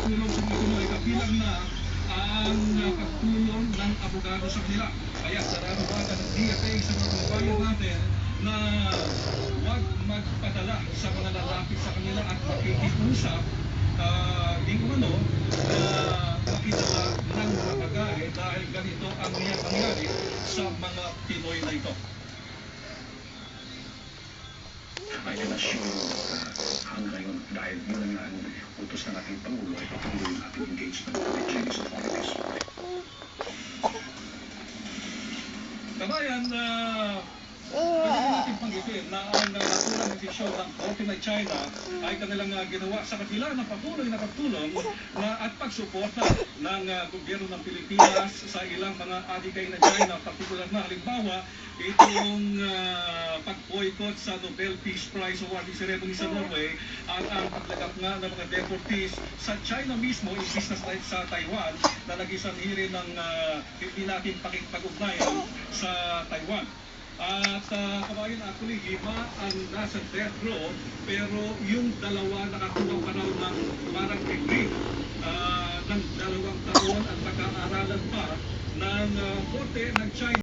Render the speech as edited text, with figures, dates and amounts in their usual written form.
pagtulong sa mga Pinoy kabilang na ang pagtulong ng abogado sa kanila. Kaya nananawagan ng DFA sa mga kababayan natin na huwag magpadala sa mga lalapit sa kanila at makikiusap di umano na makidala ng mga bagay dahil ganito ang nangyari sa mga Pinoy na ito. I can assure you hanggang ngayon dahil yun ang utos ng ating Pangulo ay patuloy yung ating engagement with the Chinese authorities. Kabayan, pwede natin panggitin na ang naturang desisyon ng Korte ng China ay kanilang ginawa sa kabila ng patuloy na pagtulong at pagsuporta ng gobyerno ng Pilipinas sa ilang mga adikay na China, partikular na halimbawa itong pag-boycott sa Nobel Peace Prize awarding ceremony sa Norway at ang paglagap nga ng mga deportees sa China mismo, imbis na sa Taiwan na naging sanhi ng hindi natin pakipag-ugnayan sa Taiwan. At kabayan, actually, 5 ang nasa death row, pero yung dalawa nakakuha pa raw ng parang degree ng 2 taon at pag-aaralan pa ng Korte ng China.